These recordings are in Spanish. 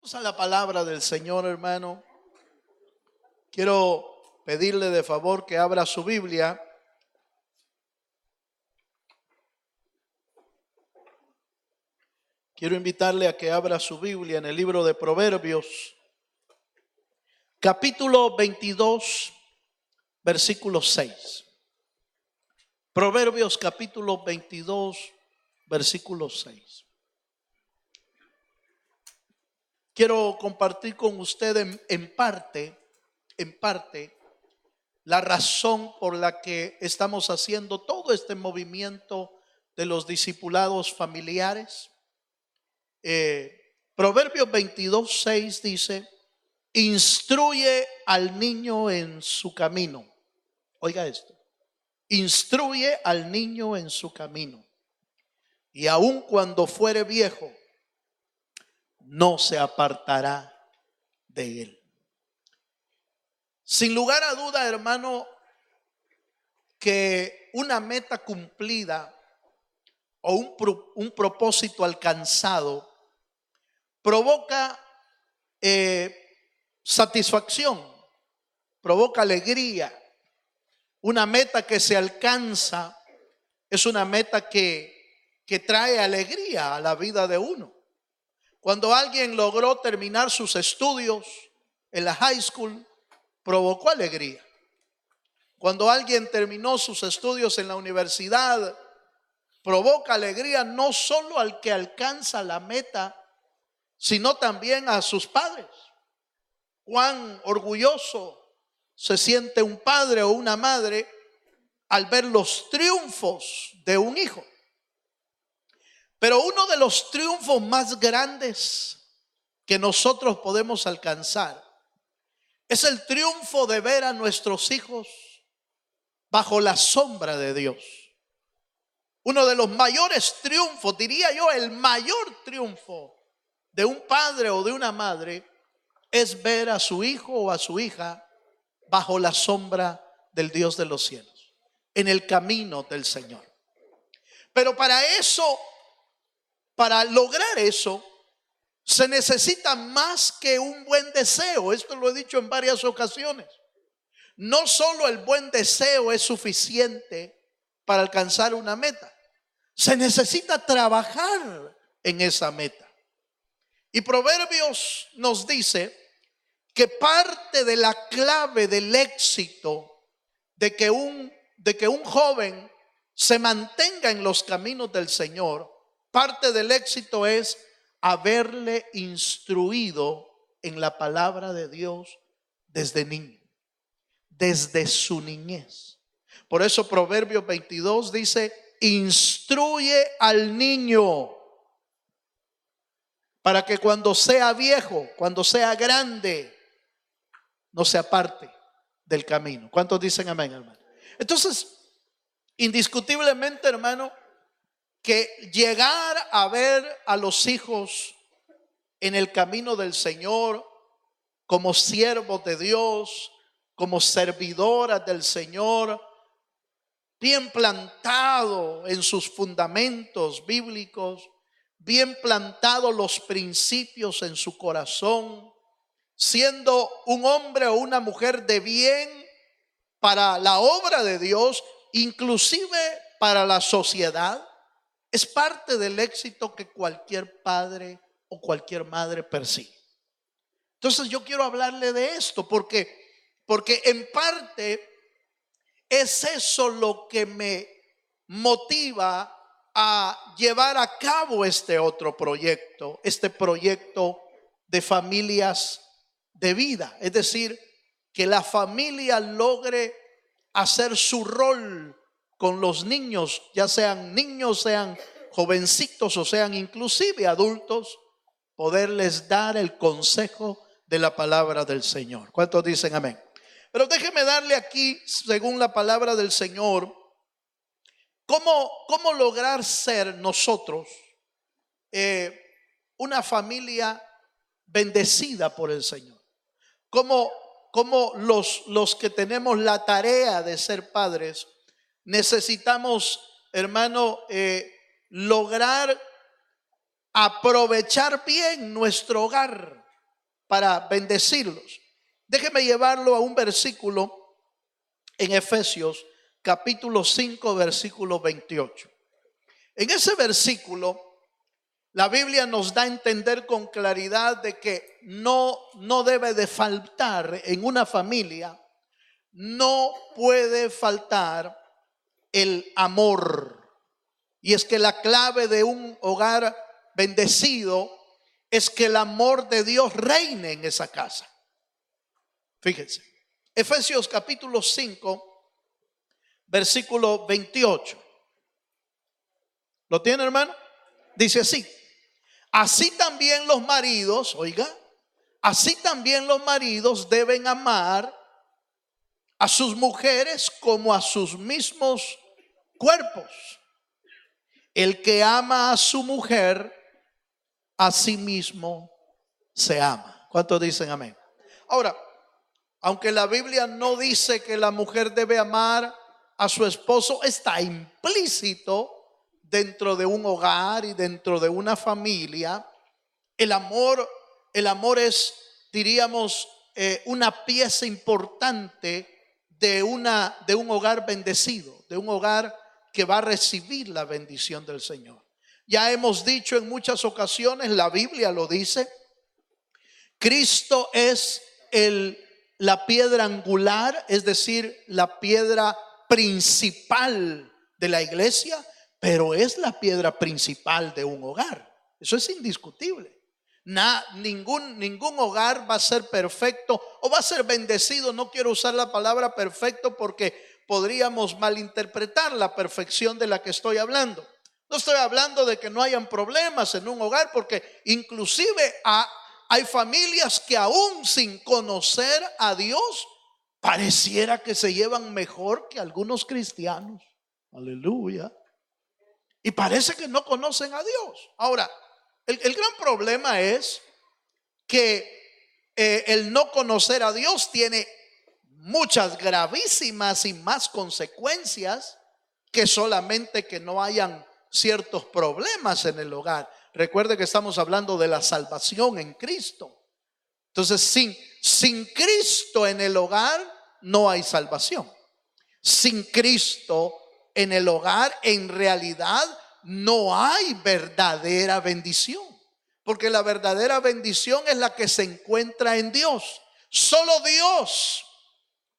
Vamos a la palabra del Señor, hermano. Quiero pedirle de favor que abra su Biblia. Quiero invitarle a que abra su Biblia en el libro de Proverbios, capítulo 22, versículo 6. Proverbios capítulo 22, versículo 6. Quiero compartir con usted en parte, la razón por la que estamos haciendo todo este movimiento de los discipulados familiares. Proverbios 22, 6 dice: instruye al niño en su camino. Oiga esto: instruye al niño en su camino, y aun cuando fuere viejo, no se apartará de él. Sin lugar a duda, hermano, que una meta cumplida o un propósito alcanzado provoca satisfacción, provoca alegría. Una meta que se alcanza es una meta que trae alegría a la vida de uno. Cuando alguien logró terminar sus estudios en la high school, provocó alegría. Cuando alguien terminó sus estudios en la universidad, provoca alegría no solo al que alcanza la meta, sino también a sus padres. Cuán orgulloso se siente un padre o una madre al ver los triunfos de un hijo. Pero uno de los triunfos más grandes que nosotros podemos alcanzar es el triunfo de ver a nuestros hijos bajo la sombra de Dios. Uno de los mayores triunfos, diría yo, el mayor triunfo de un padre o de una madre es ver a su hijo o a su hija bajo la sombra del Dios de los cielos, en el camino del Señor. Pero para lograr eso, se necesita más que un buen deseo. Esto lo he dicho en varias ocasiones. No solo el buen deseo es suficiente para alcanzar una meta. Se necesita trabajar en esa meta. Y Proverbios nos dice que parte de la clave del éxito de que un joven se mantenga en los caminos del Señor, parte del éxito es haberle instruido en la palabra de Dios desde niño, desde su niñez. Por eso Proverbios 22 dice: instruye al niño para que cuando sea viejo, cuando sea grande, no se aparte del camino. ¿Cuántos dicen amén, hermano? Entonces, indiscutiblemente, hermano, que llegar a ver a los hijos en el camino del Señor, como siervos de Dios, como servidoras del Señor, bien plantado en sus fundamentos bíblicos, bien plantados los principios en su corazón, siendo un hombre o una mujer de bien para la obra de Dios, inclusive para la sociedad, es parte del éxito que cualquier padre o cualquier madre persigue. Entonces yo quiero hablarle de esto porque en parte es eso lo que me motiva a llevar a cabo este otro proyecto, este proyecto de familias de vida. Es decir, que la familia logre hacer su rol con los niños, ya sean niños, sean jovencitos o sean inclusive adultos, poderles dar el consejo de la palabra del Señor. ¿Cuántos dicen amén? Pero déjeme darle aquí, según la palabra del Señor, cómo lograr ser nosotros una familia bendecida por el Señor. Cómo los que tenemos la tarea de ser padres necesitamos, hermano, lograr aprovechar bien nuestro hogar. para bendecirlos. Déjeme llevarlo a un versículo en Efesios capítulo 5 versículo 28. En ese versículo la Biblia nos da a entender con claridad de que no debe de faltar en una familia, no puede faltar el amor. Y es que la clave de un hogar bendecido es que el amor de Dios reine en esa casa. Fíjense, Efesios capítulo 5, versículo 28. ¿Lo tiene, hermano? Dice así: así también los maridos, oiga, así también los maridos deben amar a sus mujeres como a sus mismos cuerpos. El que ama a su mujer, a sí mismo se ama. ¿Cuántos dicen amén? Ahora, aunque la Biblia no dice que la mujer debe amar a su esposo, está implícito dentro de un hogar y dentro de una familia. El amor es, diríamos, una pieza importante de un hogar bendecido, de un hogar que va a recibir la bendición del Señor. Ya hemos dicho en muchas ocasiones, la Biblia lo dice, Cristo es la piedra angular, es decir, la piedra principal de la iglesia, pero es la piedra principal de un hogar. Eso es indiscutible. Ningún hogar va a ser perfecto o va a ser bendecido. No quiero usar la palabra perfecto porque podríamos malinterpretar la perfección de la que estoy hablando. No estoy hablando de que no hayan problemas en un hogar, porque inclusive hay familias que aún sin conocer a Dios pareciera que se llevan mejor que algunos cristianos. Aleluya. Y parece que no conocen a Dios. Ahora, el gran problema es que el no conocer a Dios tiene muchas gravísimas y más consecuencias que solamente que no hayan ciertos problemas en el hogar. Recuerde que estamos hablando de la salvación en Cristo. Entonces, sin Cristo en el hogar no hay salvación. Sin Cristo en el hogar, en realidad no hay verdadera bendición, porque la verdadera bendición es la que se encuentra en Dios. Solo Dios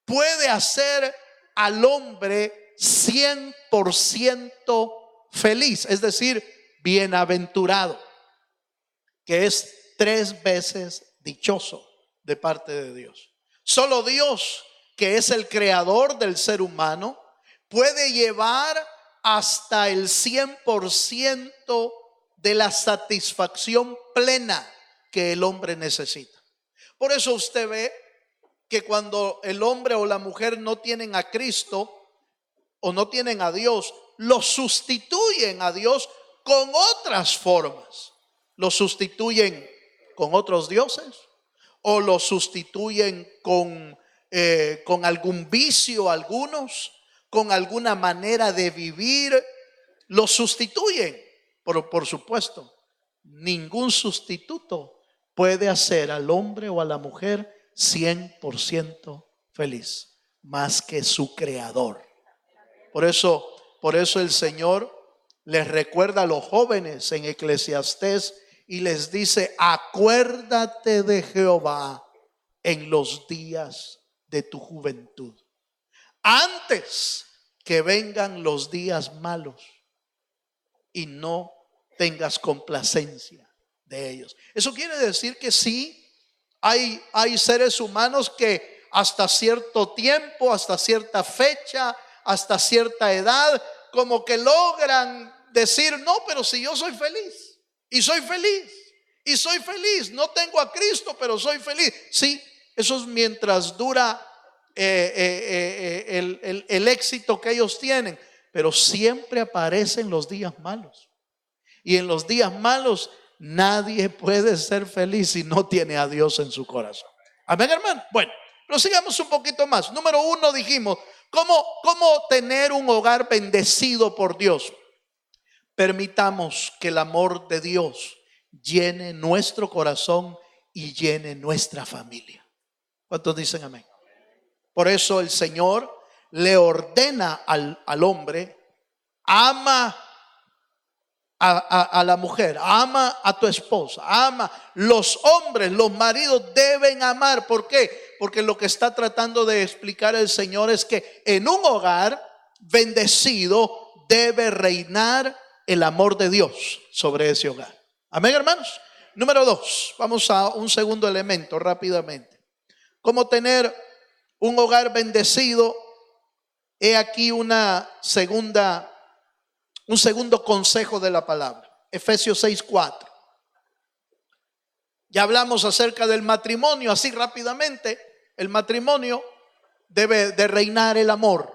puede hacer al hombre 100% feliz, es decir, bienaventurado, que es 3 veces dichoso de parte de Dios. Solo Dios, que es el creador del ser humano, puede llevar hasta el 100% de la satisfacción plena que el hombre necesita. Por eso usted ve que cuando el hombre o la mujer no tienen a Cristo o no tienen a Dios, lo sustituyen a Dios con otras formas. Lo sustituyen con otros dioses o lo sustituyen con algún vicio, algunos, con alguna manera de vivir, lo sustituyen. Pero por supuesto, ningún sustituto puede hacer al hombre o a la mujer 100% feliz, más que su creador. Por eso el Señor les recuerda a los jóvenes en Eclesiastés y les dice: acuérdate de Jehová en los días de tu juventud, antes que vengan los días malos y no tengas complacencia de ellos. Eso quiere decir que sí, hay seres humanos que hasta cierto tiempo, hasta cierta fecha, hasta cierta edad, como que logran decir: no, pero si yo soy feliz, y soy feliz, y soy feliz, no tengo a Cristo, pero soy feliz. Sí, eso es mientras dura el éxito que ellos tienen, pero siempre aparecen los días malos. Y en los días malos nadie puede ser feliz si no tiene a Dios en su corazón. Amén, hermano. Bueno, pero sigamos un poquito más. Número 1 dijimos, ¿cómo tener un hogar bendecido por Dios? Permitamos que el amor de Dios llene nuestro corazón y llene nuestra familia. ¿Cuántos dicen amén? Por eso el Señor le ordena al hombre: ama a la mujer, ama a tu esposa, ama. Los hombres, los maridos deben amar. ¿Por qué? Porque lo que está tratando de explicar el Señor es que en un hogar bendecido debe reinar el amor de Dios sobre ese hogar. Amén, hermanos. Número 2, vamos a un segundo elemento rápidamente. ¿Cómo tener un hogar bendecido? He aquí un segundo consejo de la palabra. Efesios 6:4. Ya hablamos acerca del matrimonio, así rápidamente. El matrimonio debe de reinar el amor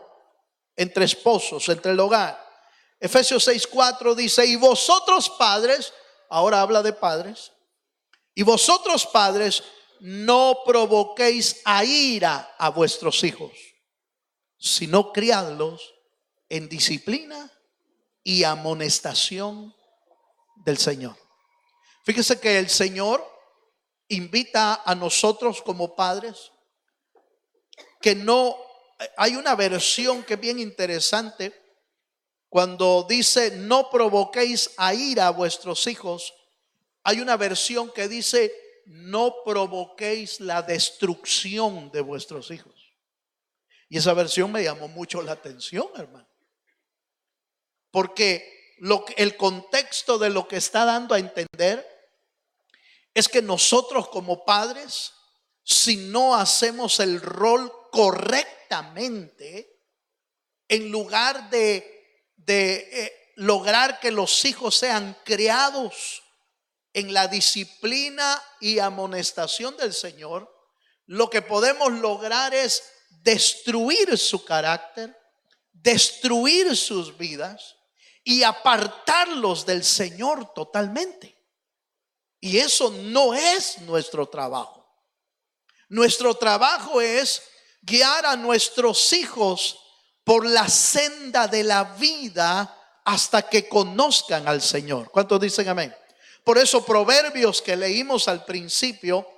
entre esposos, entre el hogar. Efesios 6:4 dice: y vosotros padres, ahora habla de padres, y vosotros padres no provoquéis a ira a vuestros hijos, sino criadlos en disciplina y amonestación del Señor. Fíjese que el Señor invita a nosotros como padres que no, hay una versión que es bien interesante cuando dice no provoquéis a ira a vuestros hijos. Hay una versión que dice no provoquéis la destrucción de vuestros hijos. Y esa versión me llamó mucho la atención, hermano. Porque el contexto de lo que está dando a entender es que nosotros como padres, si no hacemos el rol correctamente, en lugar de lograr que los hijos sean criados en la disciplina y amonestación del Señor, lo que podemos lograr es destruir su carácter, destruir sus vidas y apartarlos del Señor totalmente. Y eso no es nuestro trabajo. Nuestro trabajo es guiar a nuestros hijos por la senda de la vida hasta que conozcan al Señor. ¿Cuántos dicen amén? Por eso Proverbios, que leímos al principio,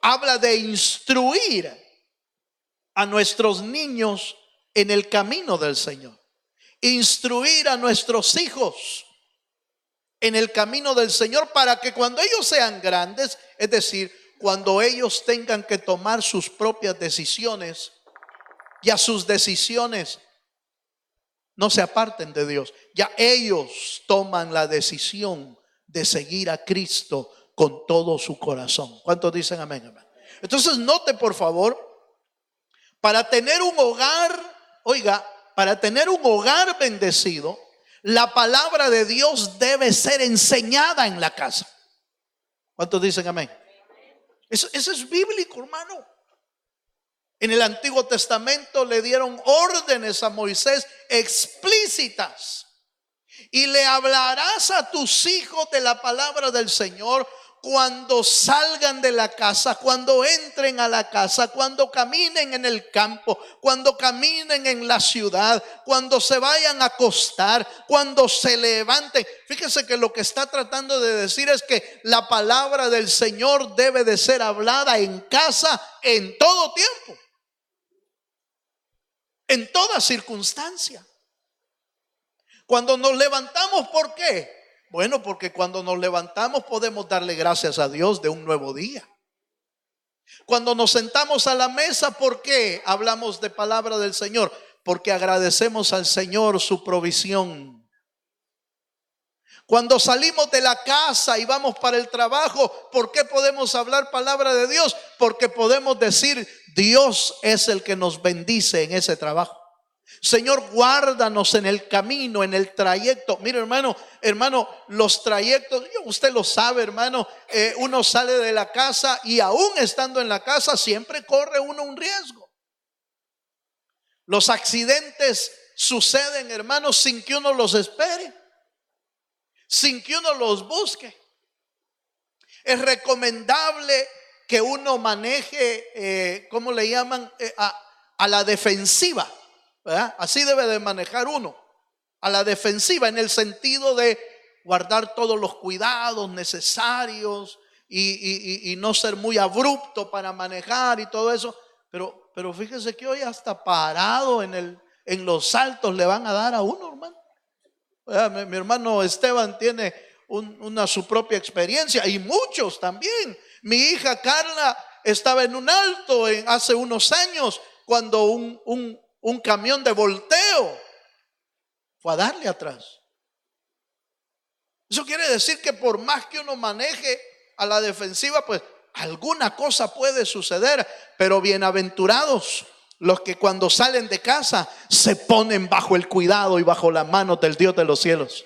habla de instruir a nuestros niños en el camino del Señor. Instruir a nuestros hijos en el camino del Señor para que cuando ellos sean grandes, es decir, cuando ellos tengan que tomar sus propias decisiones, ya sus decisiones no se aparten de Dios. Ya ellos toman la decisión de seguir a Cristo con todo su corazón. ¿Cuántos dicen amén, amén? Entonces note por favor, para tener un hogar, oiga, para tener un hogar bendecido, la palabra de Dios debe ser enseñada en la casa. ¿Cuántos dicen amén? Eso es bíblico, hermano. En el Antiguo Testamento le dieron órdenes a Moisés explícitas. Y le hablarás a tus hijos de la palabra del Señor cuando salgan de la casa, cuando entren a la casa, cuando caminen en el campo, cuando caminen en la ciudad, cuando se vayan a acostar, cuando se levanten. Fíjese que lo que está tratando de decir es que la palabra del Señor debe de ser hablada en casa en todo tiempo, en toda circunstancia. Cuando nos levantamos, ¿por qué? Bueno, porque cuando nos levantamos podemos darle gracias a Dios de un nuevo día. Cuando nos sentamos a la mesa, ¿por qué hablamos de palabra del Señor? Porque agradecemos al Señor su provisión. Cuando salimos de la casa y vamos para el trabajo, ¿por qué podemos hablar palabra de Dios? Porque podemos decir, Dios es el que nos bendice en ese trabajo. Señor, guárdanos en el camino, en el trayecto. Mire, hermano, los trayectos, usted lo sabe, hermano, uno sale de la casa y aún estando en la casa siempre corre uno un riesgo. Los accidentes suceden, hermano, sin que uno los espere, sin que uno los busque. Es recomendable que uno maneje, ¿cómo le llaman? A la defensiva. ¿Verdad? Así debe de manejar uno, a la defensiva, en el sentido de guardar todos los cuidados necesarios, y no ser muy abrupto para manejar y todo eso. Pero fíjese que hoy hasta parado en los saltos le van a dar a uno, hermano. Mi hermano Esteban tiene su propia experiencia y muchos también. Mi hija Carla estaba en un alto hace unos años cuando un camión de volteo fue a darle atrás. Eso quiere decir que por más que uno maneje a la defensiva, pues alguna cosa puede suceder. Pero bienaventurados los que cuando salen de casa se ponen bajo el cuidado y bajo la mano del Dios de los cielos.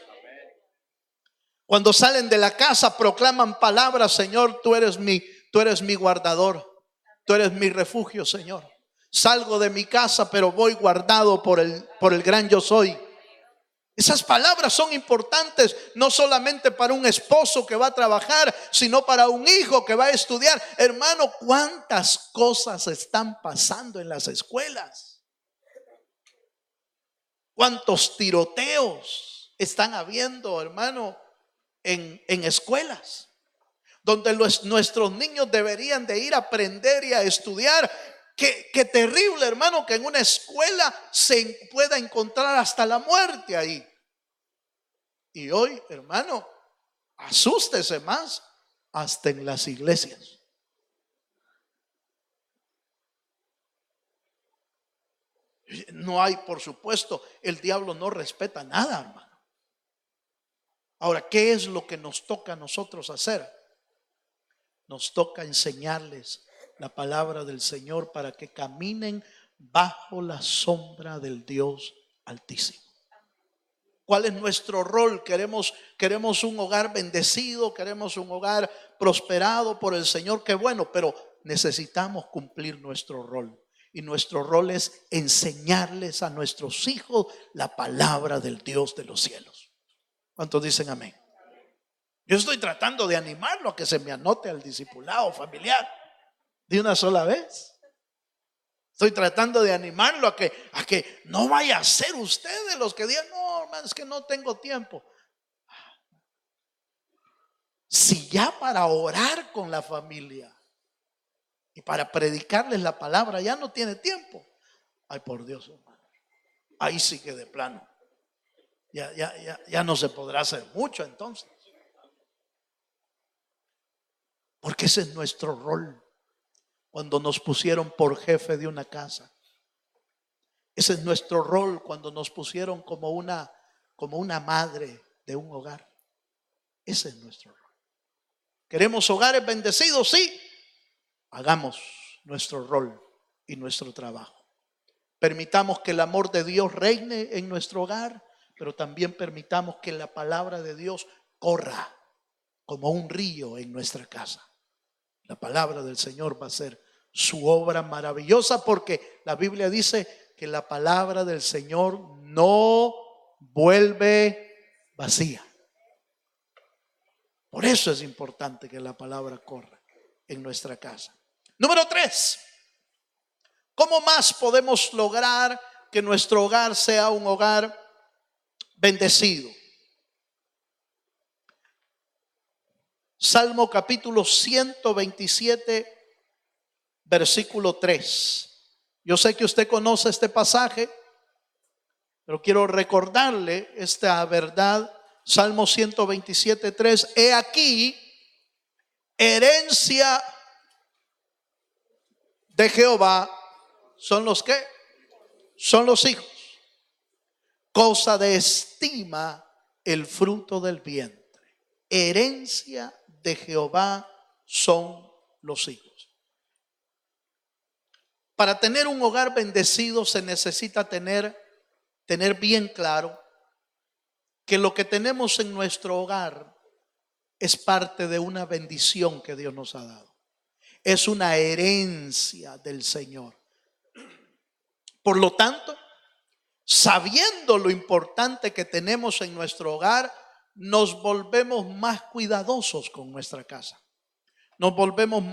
Cuando salen de la casa proclaman palabras: Señor, tú eres mi guardador, tú eres mi refugio, Señor. Salgo de mi casa, pero voy guardado por el gran yo soy. Esas palabras son importantes no solamente para un esposo que va a trabajar, sino para un hijo que va a estudiar. Hermano, ¿cuántas cosas están pasando en las escuelas? ¿Cuántos tiroteos están habiendo, hermano, en escuelas? Donde nuestros niños deberían de ir a aprender y a estudiar. Qué terrible, hermano, que en una escuela se pueda encontrar hasta la muerte ahí. Y hoy, hermano, asústese más hasta en las iglesias. No hay, por supuesto, el diablo no respeta nada, hermano. Ahora, ¿qué es lo que nos toca a nosotros hacer? Nos toca enseñarles la palabra del Señor para que caminen bajo la sombra del Dios Altísimo. ¿Cuál es nuestro rol? Queremos un hogar bendecido, queremos un hogar prosperado por el Señor, qué bueno, pero necesitamos cumplir nuestro rol. Y nuestro rol es enseñarles a nuestros hijos la palabra del Dios de los cielos. ¿Cuántos dicen amén? Yo estoy tratando de animarlo a que se me anote al discipulado familiar de una sola vez. Estoy tratando de animarlo a que no vaya a ser usted de los que digan: no, hermano, es que no tengo tiempo. Si ya para orar con la familia y para predicarles la palabra ya no tiene tiempo, ay, por Dios, hermano, ahí sí que de plano ya no se podrá hacer mucho entonces. Porque ese es nuestro rol. Cuando nos pusieron por jefe de una casa, ese es nuestro rol. Cuando nos pusieron como una madre de un hogar, ese es nuestro rol. ¿Queremos hogares bendecidos? Sí. Hagamos nuestro rol y nuestro trabajo. Permitamos que el amor de Dios reine en nuestro hogar, pero también permitamos que la palabra de Dios corra como un río en nuestra casa. La palabra del Señor va a ser su obra maravillosa, porque la Biblia dice que la palabra del Señor no vuelve vacía. Por eso es importante que la palabra corra en nuestra casa. Número 3. ¿Cómo más podemos lograr que nuestro hogar sea un hogar bendecido? Salmo capítulo 127, versículo 3. Yo sé que usted conoce este pasaje, pero quiero recordarle esta verdad. Salmo 127, 3. He aquí, herencia de Jehová son los que son los hijos, cosa de estima el fruto del vientre. Herencia de Jehová son los hijos. Para tener un hogar bendecido se necesita tener bien claro que lo que tenemos en nuestro hogar es parte de una bendición que Dios nos ha dado. Es una herencia del Señor. Por lo tanto, sabiendo lo importante que tenemos en nuestro hogar, nos volvemos más cuidadosos con nuestra casa. Nos volvemos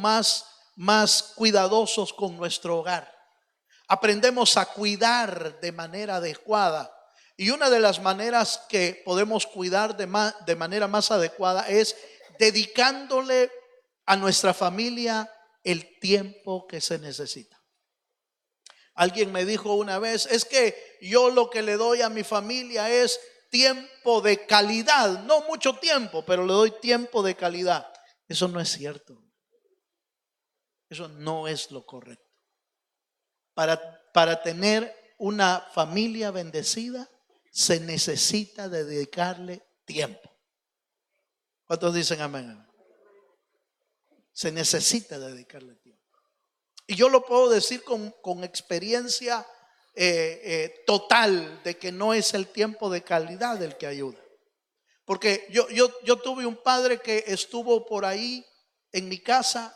más cuidadosos con nuestro hogar. Aprendemos a cuidar de manera adecuada. Y una de las maneras que podemos cuidar de manera más adecuada es dedicándole a nuestra familia el tiempo que se necesita. Alguien me dijo una vez, es que yo lo que le doy a mi familia es tiempo de calidad, no mucho tiempo, pero le doy tiempo de calidad. Eso no es cierto. Eso no es lo correcto. Para tener una familia bendecida se necesita de dedicarle tiempo. ¿Cuántos dicen amén? Se necesita dedicarle tiempo. Y yo lo puedo decir con experiencia total de que no es el tiempo de calidad el que ayuda. Porque yo tuve un padre que estuvo por ahí en mi casa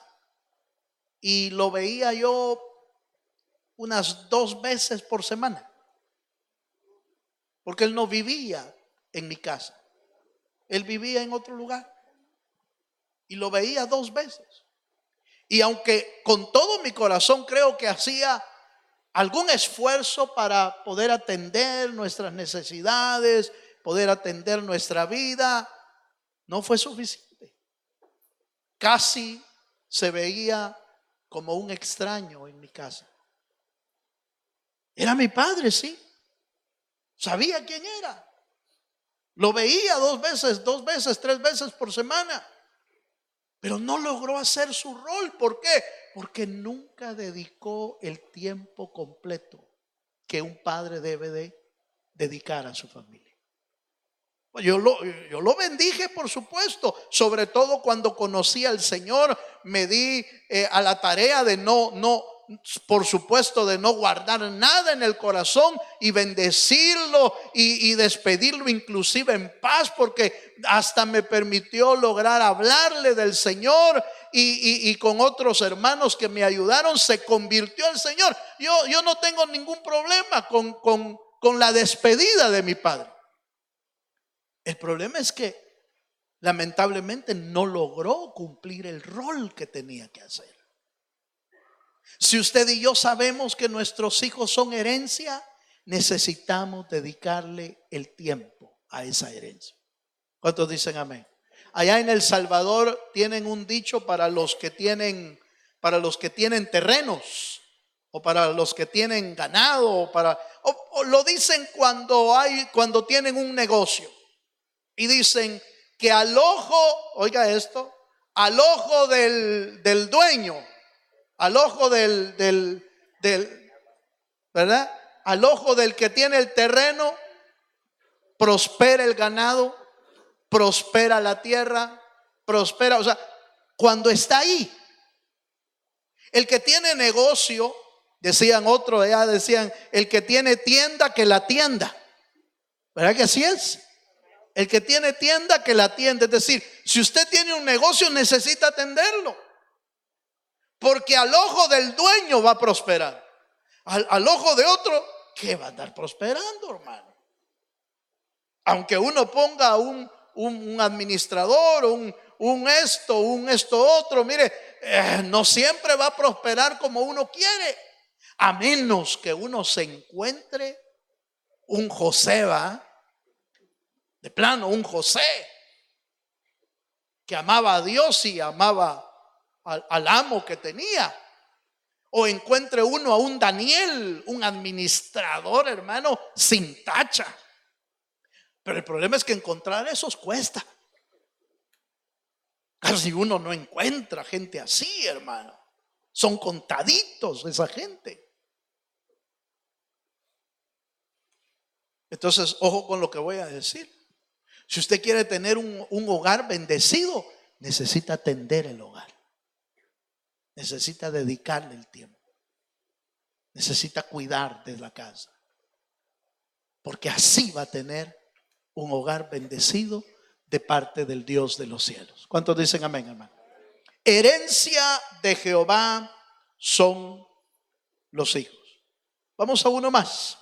y lo veía yo unas 2 veces por semana. Porque él no vivía en mi casa. Él vivía en otro lugar. Y lo veía 2 veces. Y aunque con todo mi corazón creo que hacía algún esfuerzo para poder atender nuestras necesidades, poder atender nuestra vida, no fue suficiente. Casi se veía como un extraño en mi casa. Era mi padre, sí. Sabía quién era. Lo veía 2 veces, 3 veces por semana. Pero no logró hacer su rol. ¿Por qué? Porque nunca dedicó el tiempo completo que un padre debe de dedicar a su familia. Yo lo bendije, por supuesto, sobre todo cuando conocí al Señor, me di a la tarea de por supuesto, de no guardar nada en el corazón y bendecirlo y despedirlo inclusive en paz, porque hasta me permitió lograr hablarle del Señor y con otros hermanos que me ayudaron se convirtió al Señor. Yo no tengo ningún problema con la despedida de mi padre. El problema es que lamentablemente no logró cumplir el rol que tenía que hacer. Si usted y yo sabemos que nuestros hijos son herencia, necesitamos dedicarle el tiempo a esa herencia. ¿Cuántos dicen amén? Allá en El Salvador tienen un dicho para los que tienen terrenos, o para los que tienen ganado, o lo dicen cuando tienen un negocio. Y dicen que al ojo, oiga esto, al ojo del dueño, al ojo del ¿verdad? Al ojo del que tiene el terreno, prospera el ganado, prospera la tierra, prospera, o sea, cuando está ahí. El que tiene negocio, decían otros, ya decían, el que tiene tienda, que la tienda. ¿Verdad que así es? El que tiene tienda, que la atienda. Es decir, si usted tiene un negocio, necesita atenderlo. Porque al ojo del dueño va a prosperar. Al ojo de otro, ¿qué va a andar prosperando, hermano? Aunque uno ponga un administrador, un esto otro, mire, no siempre va a prosperar como uno quiere. A menos que uno se encuentre un José, ¿va? De plano, un José que amaba a Dios y amaba al amo que tenía. O encuentre uno a un Daniel, un administrador, hermano, sin tacha. Pero el problema es que encontrar esos cuesta. Casi uno no encuentra gente así, hermano. Son contaditos esa gente. Entonces, ojo con lo que voy a decir. Si usted quiere tener un hogar bendecido, necesita atender el hogar. Necesita dedicarle el tiempo. Necesita cuidar de la casa. Porque así va a tener un hogar bendecido de parte del Dios de los cielos. ¿Cuántos dicen amén, hermano? Herencia de Jehová son los hijos. Vamos a uno más.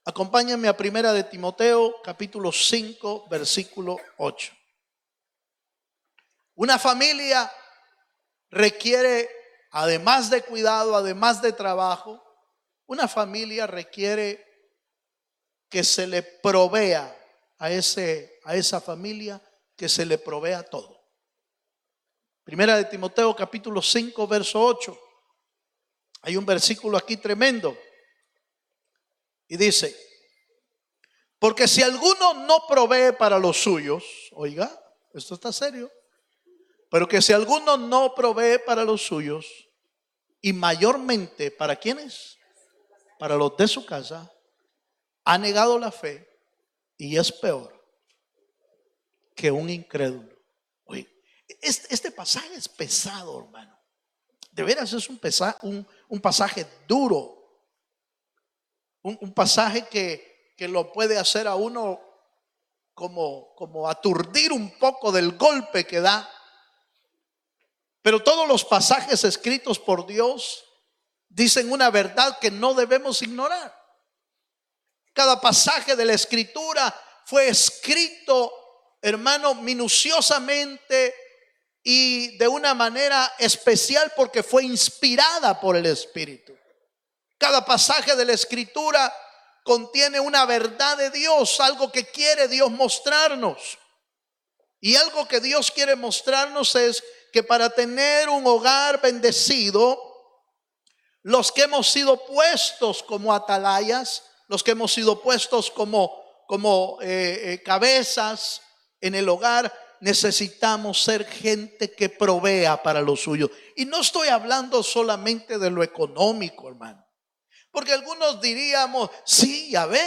Acompáñame a Primera de Timoteo, capítulo 5, versículo 8. Una familia requiere, además de cuidado, además de trabajo, una familia requiere que se le provea a esa familia, que se le provea todo. Primera de Timoteo capítulo 5 verso 8. Hay un versículo aquí tremendo. Y dice: porque si alguno no provee para los suyos, oiga, esto está serio, pero que si alguno no provee para los suyos, y mayormente para quienes, para los de su casa, ha negado la fe y es peor que un incrédulo. Oye, este pasaje es pesado, hermano. De veras es un pasaje duro. Un pasaje que lo puede hacer a uno como aturdir un poco del golpe que da. Pero todos los pasajes escritos por Dios dicen una verdad que no debemos ignorar. Cada pasaje de la Escritura fue escrito, hermano, minuciosamente y de una manera especial porque fue inspirada por el Espíritu. Cada pasaje de la Escritura contiene una verdad de Dios, algo que quiere Dios mostrarnos. Y algo que Dios quiere mostrarnos es que para tener un hogar bendecido, los que hemos sido puestos como atalayas, los que hemos sido puestos como cabezas en el hogar, necesitamos ser gente que provea para lo suyo. Y no estoy hablando solamente de lo económico, hermano. Porque algunos diríamos: sí, ya ve,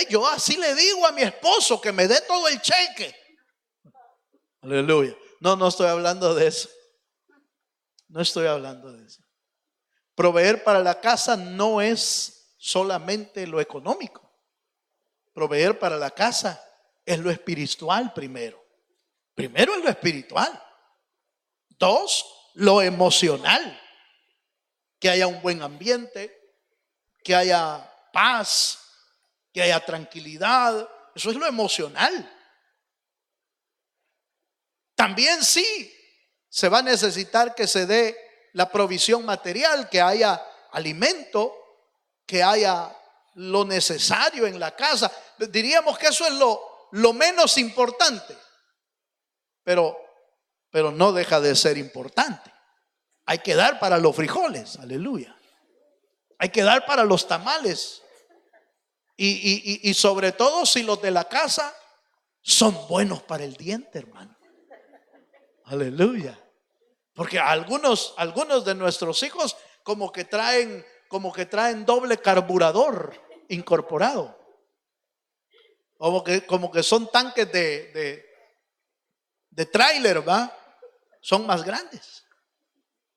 yo así le digo a mi esposo que me dé todo el cheque. Aleluya. No estoy hablando de eso. No estoy hablando de eso. Proveer para la casa no es solamente lo económico. Proveer para la casa es lo espiritual primero. Primero es lo espiritual. 2, lo emocional. Que haya un buen ambiente, que haya paz, que haya tranquilidad. Eso es lo emocional. También sí, se va a necesitar que se dé la provisión material, que haya alimento, que haya lo necesario en la casa. Diríamos que eso es lo menos importante, pero no deja de ser importante. Hay que dar para los frijoles, aleluya. Hay que dar para los tamales. Y sobre todo si los de la casa son buenos para el diente, hermano. Aleluya. Porque algunos de nuestros hijos como que traen doble carburador incorporado. Como que son tanques de tráiler, ¿va? Son más grandes.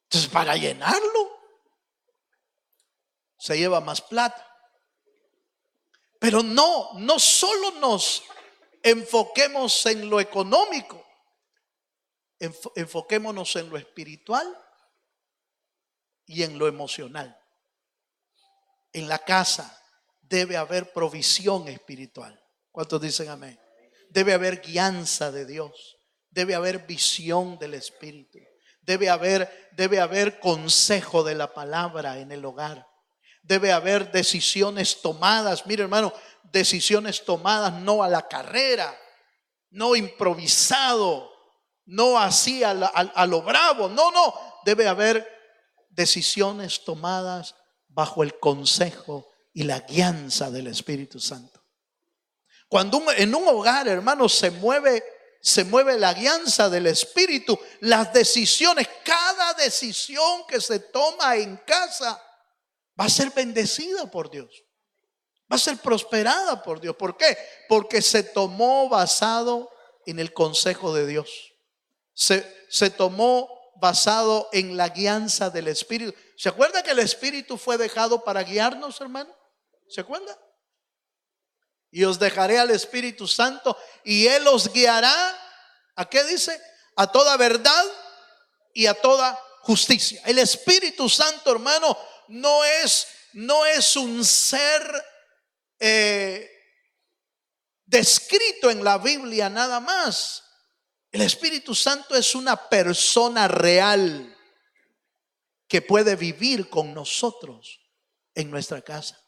Entonces, para llenarlo se lleva más plata. Pero no solo nos enfoquemos en lo económico. Enfoquémonos en lo espiritual y en lo emocional. En la casa debe haber provisión espiritual. ¿Cuántos dicen amén? Debe haber guianza de Dios. Debe haber visión del Espíritu. Debe haber consejo de la palabra en el hogar. Debe haber decisiones tomadas. Mire, hermano, decisiones tomadas no a la carrera, no improvisado, no así a lo bravo. No, debe haber decisiones tomadas bajo el consejo y la guianza del Espíritu Santo. Cuando en un hogar, hermano, se mueve la guianza del Espíritu, las decisiones, cada decisión que se toma en casa va a ser bendecida por Dios. Va a ser prosperada por Dios. ¿Por qué? Porque se tomó basado en el consejo de Dios. Se tomó basado en la guianza del Espíritu. ¿Se acuerda que el Espíritu fue dejado para guiarnos, hermano? ¿Se acuerda? Y os dejaré al Espíritu Santo y Él os guiará. ¿A qué dice? A toda verdad y a toda justicia. El Espíritu Santo, hermano, no es un ser descrito en la Biblia nada más. El Espíritu Santo es una persona real que puede vivir con nosotros en nuestra casa.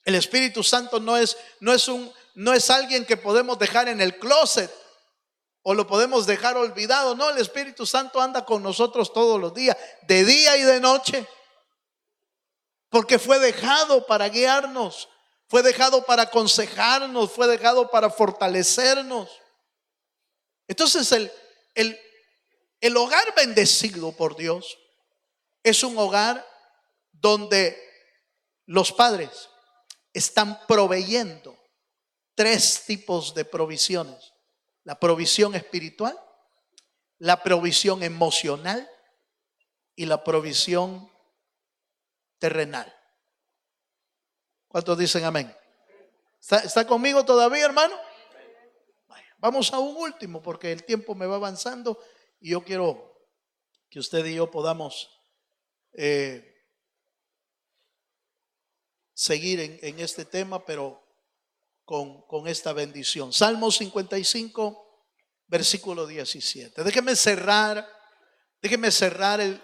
El Espíritu Santo no es alguien que podemos dejar en el closet o lo podemos dejar olvidado. No, el Espíritu Santo anda con nosotros todos los días, de día y de noche, porque fue dejado para guiarnos, fue dejado para aconsejarnos, fue dejado para fortalecernos. Entonces el hogar bendecido por Dios es un hogar donde los padres están proveyendo tres tipos de provisiones: la provisión espiritual, la provisión emocional y la provisión terrenal. ¿Cuántos dicen amén? ¿Está conmigo todavía, hermano? Vamos a un último porque el tiempo me va avanzando y yo quiero que usted y yo podamos seguir en este tema, pero con esta bendición. Salmo 55, versículo 17. Déjeme cerrar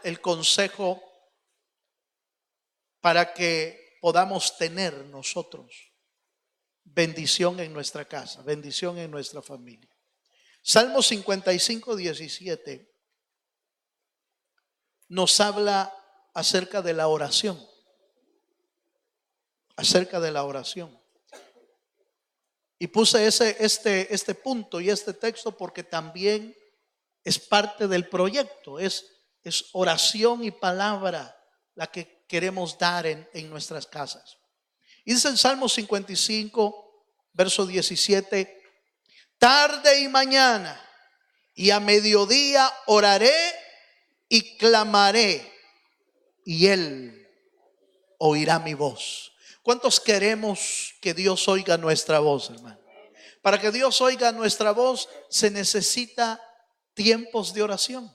el consejo para que podamos tener nosotros bendición en nuestra casa, bendición en nuestra familia. Salmo 55, 17 nos habla acerca de la oración, acerca de la oración. Y puse este punto y este texto porque también es parte del proyecto, es oración y palabra la que queremos dar en nuestras casas. Y dice el Salmo 55, verso 17: tarde y mañana y a mediodía oraré y clamaré, y Él oirá mi voz. ¿Cuántos queremos que Dios oiga nuestra voz, hermano? Para que Dios oiga nuestra voz se necesita tiempos de oración.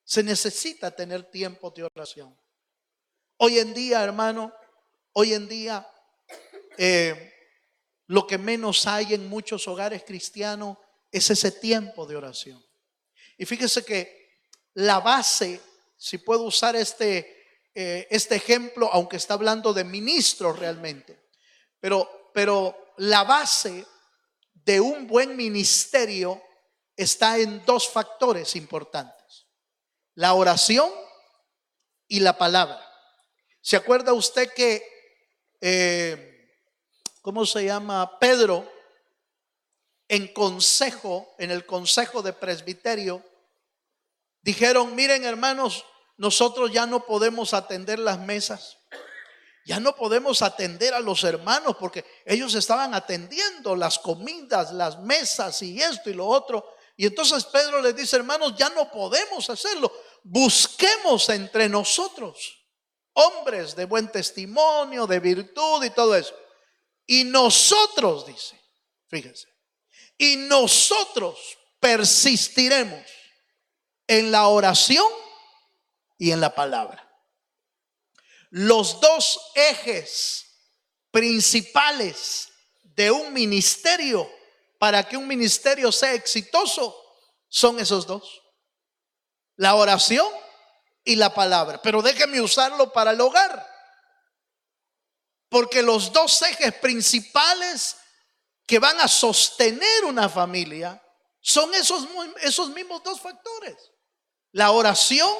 Se necesita tener tiempos de oración. Hoy en día, hermano, lo que menos hay en muchos hogares cristianos es ese tiempo de oración. Y fíjese que la base, si puedo usar este ejemplo, aunque está hablando de ministros realmente, pero la base de un buen ministerio está en dos factores importantes: la oración y la palabra. ¿Se acuerda usted que ¿cómo se llama? Pedro, en el consejo de presbiterio, dijeron: miren, hermanos, nosotros ya no podemos atender las mesas, ya no podemos atender a los hermanos, porque ellos estaban atendiendo las comidas, las mesas y esto y lo otro. Y entonces Pedro les dice: hermanos, ya no podemos hacerlo, busquemos entre nosotros hombres de buen testimonio, de virtud y todo eso. Y nosotros, dice, fíjense, y nosotros persistiremos en la oración y en la palabra. Los dos ejes principales de un ministerio, para que un ministerio sea exitoso, son esos dos: la oración y la palabra. Pero déjeme usarlo para el hogar, porque los dos ejes principales que van a sostener una familia son esos mismos dos factores: la oración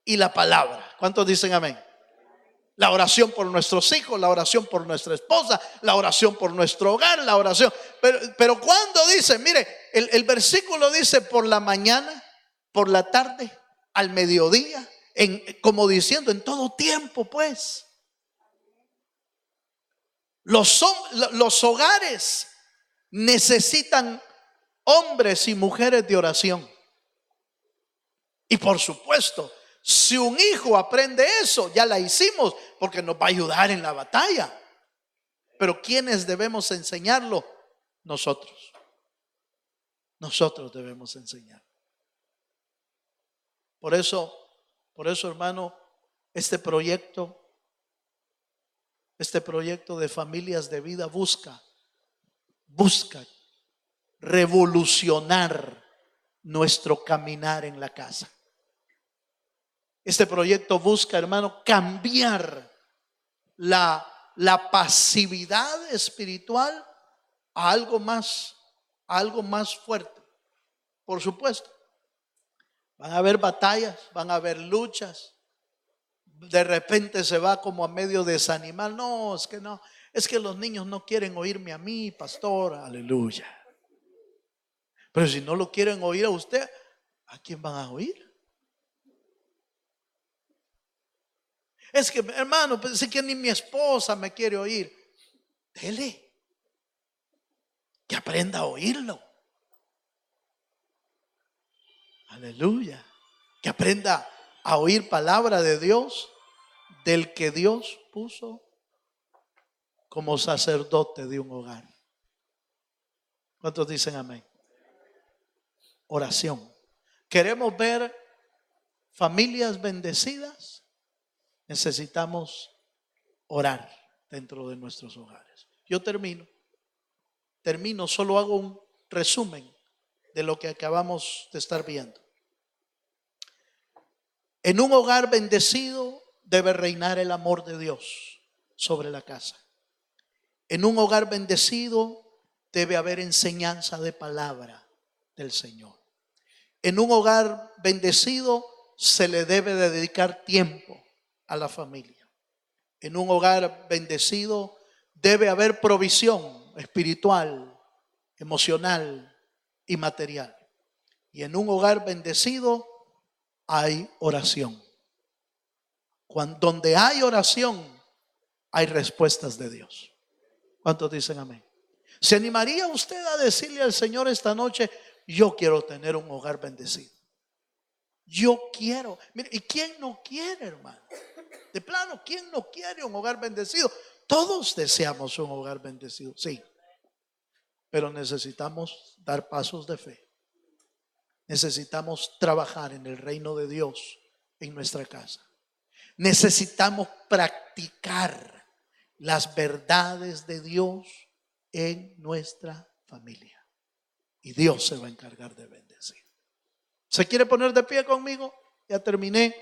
y la palabra. ¿Cuántos dicen amén? La oración por nuestros hijos, la oración por nuestra esposa, la oración por nuestro hogar, la oración. Pero cuando dice, mire, el versículo dice: por la mañana, por la tarde, al mediodía, como diciendo en todo tiempo, pues. Los hogares necesitan hombres y mujeres de oración. Y por supuesto, si un hijo aprende eso, ya la hicimos, porque nos va a ayudar en la batalla. Pero ¿quiénes debemos enseñarlo? Nosotros. Nosotros debemos enseñar. Por eso, hermano, este proyecto de familias de vida busca revolucionar nuestro caminar en la casa. Este proyecto busca, hermano, cambiar la pasividad espiritual a algo más fuerte, por supuesto. Van a haber batallas, van a haber luchas. De repente se va como a medio desanimar. No, es que los niños no quieren oírme a mí, pastor, aleluya. Pero si no lo quieren oír a usted, ¿a quién van a oír? Es que, hermano, pensé que ni mi esposa me quiere oír. Dele, que aprenda a oírlo. Aleluya. Que aprenda a oír palabra de Dios, del que Dios puso como sacerdote de un hogar. ¿Cuántos dicen amén? Oración. ¿Queremos ver familias bendecidas? Necesitamos orar dentro de nuestros hogares. Yo termino, solo hago un resumen de lo que acabamos de estar viendo. En un hogar bendecido debe reinar el amor de Dios sobre la casa. En un hogar bendecido debe haber enseñanza de palabra del Señor. En un hogar bendecido se le debe dedicar tiempo a la familia. En un hogar bendecido debe haber provisión espiritual, emocional y material. Y en un hogar bendecido hay oración. Donde hay oración, hay respuestas de Dios. ¿Cuántos dicen amén? ¿Se animaría usted a decirle al Señor esta noche: yo quiero tener un hogar bendecido? Yo quiero. Mire, ¿y quién no quiere, hermano? De plano, ¿quién no quiere un hogar bendecido? Todos deseamos un hogar bendecido, sí. Pero necesitamos dar pasos de fe. Necesitamos trabajar en el reino de Dios en nuestra casa. Necesitamos practicar las verdades de Dios en nuestra familia. Y Dios se va a encargar de bendecir. ¿Se quiere poner de pie conmigo? Ya terminé.